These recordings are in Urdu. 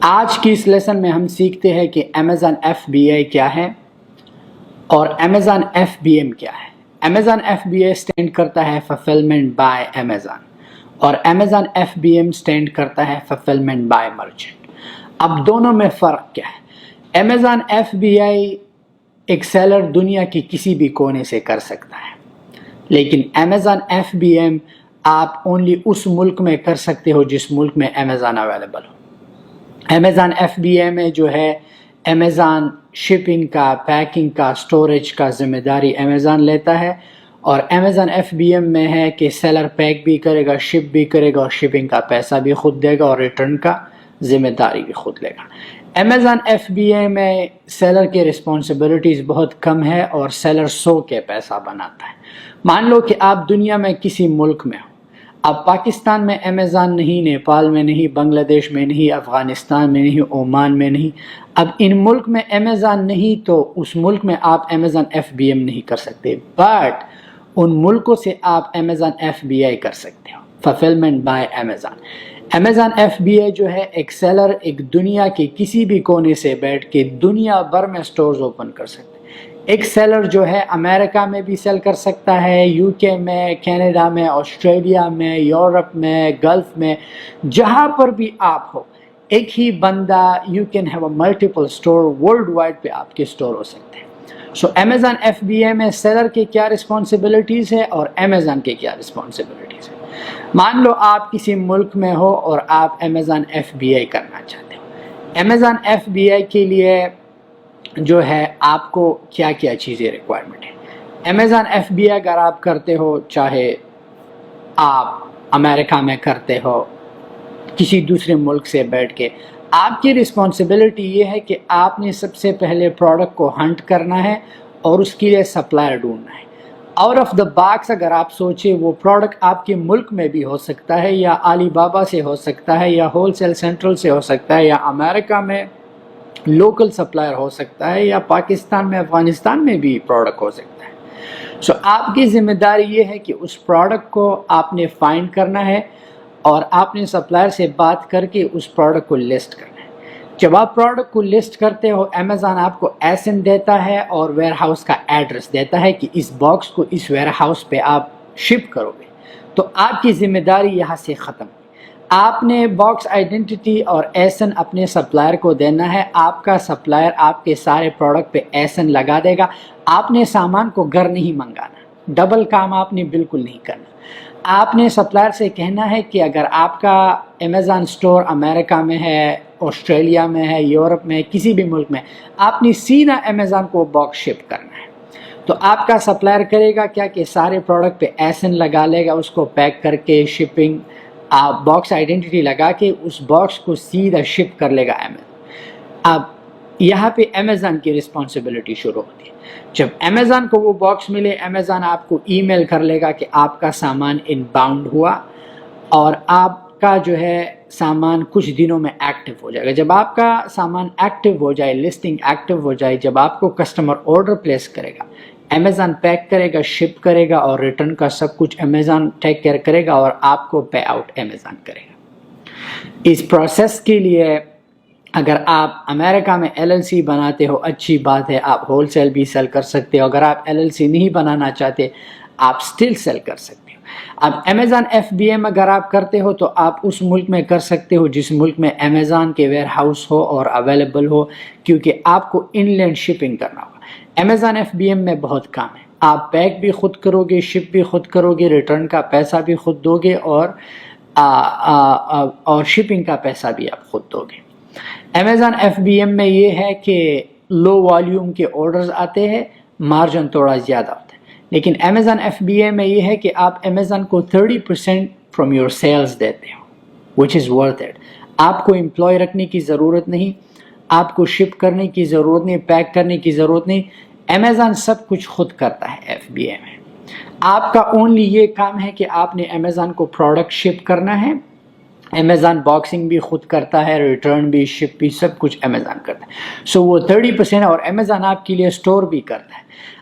آج کی اس لیسن میں ہم سیکھتے ہیں کہ امیزون FBA کیا ہے اور امیزون FBM کیا ہے۔ امیزون FBA اسٹینڈ کرتا ہے فلفلمنٹ بائی امیزون اور امیزون FBM اسٹینڈ کرتا ہے فلفلمنٹ بائی مرچنٹ۔ اب دونوں میں فرق کیا ہے؟ امیزون FBA ایک سیلر دنیا کی کسی بھی کونے سے کر سکتا ہے، لیکن امیزون FBM آپ اونلی اس ملک میں کر سکتے ہو جس ملک میں امیزون اویلیبل ہو۔ امیزون FBA میں جو ہے امیزون شپنگ کا، پیکنگ کا، سٹوریج کا ذمہ داری امیزون لیتا ہے، اور امیزون FBM میں ہے کہ سیلر پیک بھی کرے گا، شپ بھی کرے گا، اور شپنگ کا پیسہ بھی خود دے گا اور ریٹرن کا ذمہ داری بھی خود لے گا۔ امیزون FBA میں سیلر کی رسپانسبلٹیز بہت کم ہے اور سیلر 100 کے پیسہ بناتا ہے۔ مان لو کہ آپ دنیا میں کسی ملک میں ہو، اب پاکستان میں امیزون نہیں، نیپال میں نہیں، بنگلہ دیش میں نہیں، افغانستان میں نہیں، عمان میں نہیں۔ اب ان ملک میں امیزون نہیں تو اس ملک میں آپ امیزون FBM نہیں کر سکتے، بٹ ان ملکوں سے آپ امیزون FBA کر سکتے ہو، fulfilment by Amazon. Amazon FBA جو ہے ایک سیلر ایک دنیا کے کسی بھی کونے سے بیٹھ کے دنیا بھر میں سٹورز اوپن کر سکتے۔ ایک سیلر جو ہے امریکہ میں بھی سیل کر سکتا ہے، UK میں، کینیڈا میں، آسٹریلیا میں، یورپ میں، گلف میں، جہاں پر بھی آپ ہو، ایک ہی بندہ you can have a multiple store, world wide پہ آپ کے اسٹور ہو سکتے ہیں۔ سو امیزون FBA میں سیلر کے کیا رسپانسبلٹیز ہے اور امیزون کے کیا رسپانسبلٹیز ہے۔ مان لو آپ کسی ملک میں ہو اور آپ امیزون FBA کرنا چاہتے ہو۔ امیزون FBA کے لیے جو ہے آپ کو کیا کیا چیزیں ریکوائرمنٹ ہے۔ امیزون FBA اگر آپ کرتے ہو، چاہے آپ امریکہ میں کرتے ہو، کسی دوسرے ملک سے بیٹھ کے، آپ کی رسپانسبلٹی یہ ہے کہ آپ نے سب سے پہلے پروڈکٹ کو ہنٹ کرنا ہے اور اس کے لیے سپلائر ڈھونڈنا ہے۔ آؤٹ آف دا باکس اگر آپ سوچیں، وہ پروڈکٹ آپ کے ملک میں بھی ہو سکتا ہے، یا علی بابا سے ہو سکتا ہے، یا ہول سیل سینٹرل سے ہو سکتا ہے، یا امریکہ میں لوکل سپلائر ہو سکتا ہے، یا پاکستان میں، افغانستان میں بھی پروڈکٹ ہو سکتا ہے۔ سو آپ کی ذمہ داری یہ ہے کہ اس پروڈکٹ کو آپ نے فائنڈ کرنا ہے اور آپ نے سپلائر سے بات کر کے اس پروڈکٹ کو لسٹ کرنا ہے۔ جب آپ پروڈکٹ کو لسٹ کرتے ہو، امیزون آپ کو ایسن دیتا ہے اور ویئر ہاؤس کا ایڈریس دیتا ہے کہ اس باکس کو اس ویئر ہاؤس پہ آپ شپ کرو گے، تو آپ کی ذمہ داری یہاں سے ختم۔ آپ نے باکس آئیڈینٹی اور ایسن اپنے سپلائر کو دینا ہے، آپ کا سپلائر آپ کے سارے پروڈکٹ پہ ایسن لگا دے گا۔ آپ نے سامان کو گھر نہیں منگانا، ڈبل کام آپ نے بالکل نہیں کرنا۔ آپ نے سپلائر سے کہنا ہے کہ اگر آپ کا امیزون سٹور امریکہ میں ہے، آسٹریلیا میں ہے، یورپ میں، کسی بھی ملک میں، آپ نے سیدھا امیزون کو باکس شپ کرنا ہے۔ تو آپ کا سپلائر کرے گا کیا کہ سارے پروڈکٹ پہ ایسن لگا لے گا، اس کو پیک کر کے شپنگ، آپ باکس آئیڈینٹی لگا کے اس باکس کو سیدھا شپ کر لے گا امیزون۔ اب یہاں پہ امیزون کی رسپانسبلٹی شروع ہوتی ہے۔ جب امیزون کو وہ باکس ملے، امیزون آپ کو ای میل کر لے گا کہ آپ کا سامان ان باؤنڈ ہوا، اور آپ کا جو ہے سامان کچھ دنوں میں ایکٹیو ہو جائے گا۔ جب آپ کا سامان ایکٹیو ہو جائے، لسٹنگ ایکٹیو ہو جائے، جب آپ کو کسٹمر آرڈر پلیس کرے گا، امیزون پیک کرے گا، شپ کرے گا، اور ریٹرن کا سب کچھ امیزون ٹیک کیئر کرے گا، اور آپ کو پے آؤٹ امیزون کرے گا۔ اس پروسیس کے لیے اگر آپ امریکہ میں LLC بناتے ہو، اچھی بات ہے، آپ ہول سیل بھی سیل کر سکتے ہو۔ اگر آپ LLC نہیں بنانا چاہتے، آپ سٹل سیل کر سکتے ہو۔ اب امیزون FBM اگر آپ کرتے ہو تو آپ اس ملک میں کر سکتے ہو جس ملک میں امیزون کے ویئر ہاؤس ہو اور اویلیبل ہو، کیونکہ آپ کو ان لینڈ شپنگ کرنا ہوگا۔ امیزون FBM میں بہت کام ہے، آپ پیک بھی خود کرو گے، شپ بھی خود کرو گے، ریٹرن کا پیسہ بھی خود دو گے، اور شپنگ کا پیسہ بھی آپ خود دو گے۔ امیزون FBM میں یہ ہے کہ لو والیوم کے آرڈرز آتے ہیں، مارجن تھوڑا زیادہ ہوتا ہے، لیکن امیزون FBA میں یہ ہے کہ آپ امیزون کو 30% فرام یور سیلز دیتے ہو، which is worth it۔ آپ کو امپلائی رکھنے کی ضرورت نہیں، آپ کو شپ کرنے کی ضرورت نہیں، پیک کرنے کی ضرورت نہیں، امیزون سب کچھ خود کرتا ہے FBA میں۔ آپ کا اونلی یہ کام ہے کہ آپ نے امیزون کو پروڈکٹ شپ کرنا ہے۔ امیزون باکسنگ بھی خود کرتا ہے، ریٹرن بھی، شپ بھی، سب کچھ امیزون کرتا ہے۔ سو وہ 30%، اور امیزون آپ کے لیے اسٹور بھی کرتا ہے۔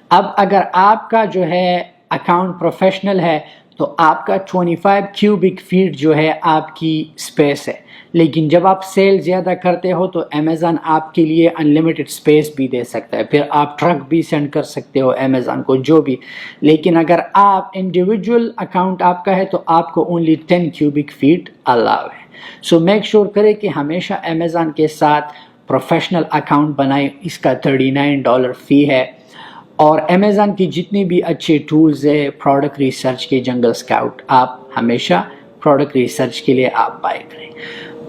اب اگر آپ کا جو ہے اکاؤنٹ پروفیشنل ہے تو آپ کا 25 کیوبک فیٹ جو ہے آپ کی اسپیس ہے، لیکن جب آپ سیل زیادہ کرتے ہو تو امیزان آپ کے لیے انلمیٹڈ اسپیس بھی دے سکتا ہے، پھر آپ ٹرک بھی سینڈ کر سکتے ہو امیزان کو، جو بھی. لیکن اگر آپ انڈیویجول اکاؤنٹ آپ کا ہے تو آپ کو اونلی 10 کیوبک فیٹ الاؤ ہے. سو میک شور کرے کہ ہمیشہ امیزان کے ساتھ پروفیشنل اکاؤنٹ بنائیں. اس کا $39 فی ہے. اور امیزان کی جتنی بھی اچھے ٹولز ہے پروڈکٹ ریسرچ کے، جنگل سکاؤٹ، آپ ہمیشہ پروڈکٹ ریسرچ کے لیے آپ بائی کریں.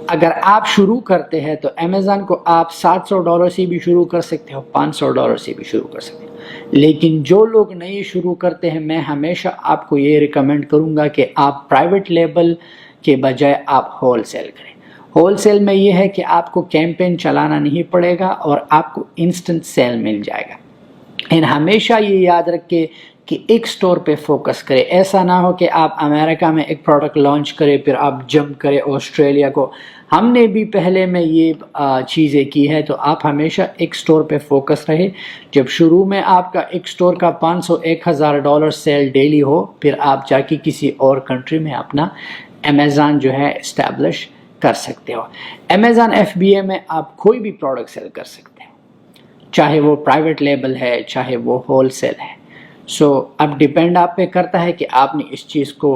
اگر آپ شروع کرتے ہیں تو امیزان کو آپ $700 سے بھی شروع کر سکتے ہو، $500 سے بھی شروع کر سکتے ہو. لیکن جو لوگ نئے شروع کرتے ہیں میں ہمیشہ آپ کو یہ ریکمینڈ کروں گا کہ آپ پرائیویٹ لیبل کے بجائے آپ ہول سیل کریں. ہول سیل میں یہ ہے کہ آپ کو کیمپین چلانا نہیں پڑے گا اور آپ کو انسٹنٹ سیل مل جائے گا. ہمیشہ یہ یاد رکھے کہ ایک سٹور پہ فوکس کرے. ایسا نہ ہو کہ آپ امریکہ میں ایک پروڈکٹ لانچ کرے پھر آپ جمپ کرے آسٹریلیا کو. ہم نے بھی پہلے میں یہ چیزیں کی ہے. تو آپ ہمیشہ ایک سٹور پہ فوکس رہے. جب شروع میں آپ کا ایک سٹور کا $500-1000 سیل ڈیلی ہو، پھر آپ جا کے کسی اور کنٹری میں اپنا امیزان جو ہے اسٹیبلش کر سکتے ہو. امیزان FBA میں آپ کوئی بھی پروڈکٹ سیل کر سکتے ہیں، چاہے وہ پرائیویٹ لیبل ہے چاہے وہ ہول سیل ہے. سو اب ڈیپینڈ آپ پہ کرتا ہے کہ آپ نے اس چیز کو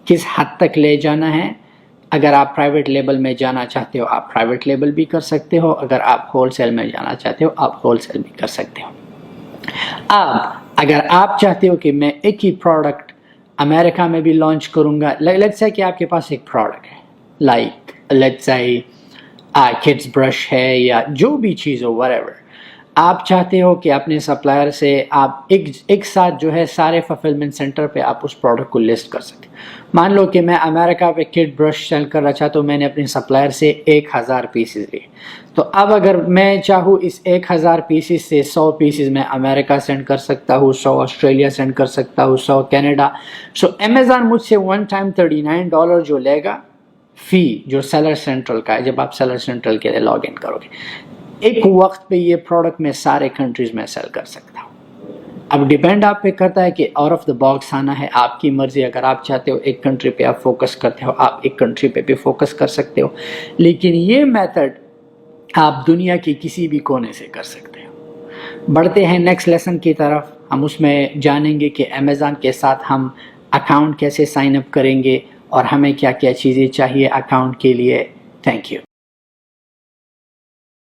کس حد تک لے جانا ہے. اگر آپ پرائیویٹ لیبل میں جانا چاہتے ہو آپ پرائیویٹ لیبل بھی کر سکتے ہو، اگر آپ ہول سیل میں جانا چاہتے ہو آپ ہول سیل بھی کر سکتے ہو. اب اگر آپ چاہتے ہو کہ میں ایک ہی پروڈکٹ امریکہ میں بھی لانچ کروں گا، لیٹس سے کہ آپ کے پاس ایک پروڈکٹ ہے like let's say kids brush ہے یا جو بھی چیز ہو whatever، آپ چاہتے ہو کہ اپنے سپلائر سے آپ ایک ساتھ جو ہے سارے فلفلمنٹ سینٹر پہ آپ اس پروڈکٹ کو لسٹ کر سکتے. مان لو کہ میں امریکہ پہ کڈ برش سیل کرنا چاہتا ہوں، میں نے اپنے سپلائر سے 1000 پیسز لیے. تو اب اگر میں چاہوں اس 1000 پیسز سے 100 پیسز میں امریکہ سینڈ کر سکتا ہوں، 100 آسٹریلیا سینڈ کر سکتا ہوں، 100 کینیڈا. سو امیزان مجھ سے ون ٹائم $39 جو لے گا فی، جو سیلر سینٹرل کا ہے، جب آپ سیلر سینٹرل کے لیے لاگ ان کرو گے، ایک وقت پہ یہ پروڈکٹ میں سارے کنٹریز میں سیل کر سکتا ہوں. اب ڈیپینڈ آپ پہ کرتا ہے کہ آؤٹ آف دا باکس آنا ہے، آپ کی مرضی. اگر آپ چاہتے ہو ایک کنٹری پہ آپ فوکس کرتے ہو آپ ایک کنٹری پہ بھی فوکس کر سکتے ہو. لیکن یہ میتھڈ آپ دنیا کی کسی بھی کونے سے کر سکتے ہو. بڑھتے ہیں نیکسٹ لیسن کی طرف. ہم اس میں جانیں گے کہ امیزان کے ساتھ ہم اکاؤنٹ کیسے سائن اپ کریں گے اور ہمیں کیا کیا چیزیں چاہیے اکاؤنٹ کے لیے. Thank you.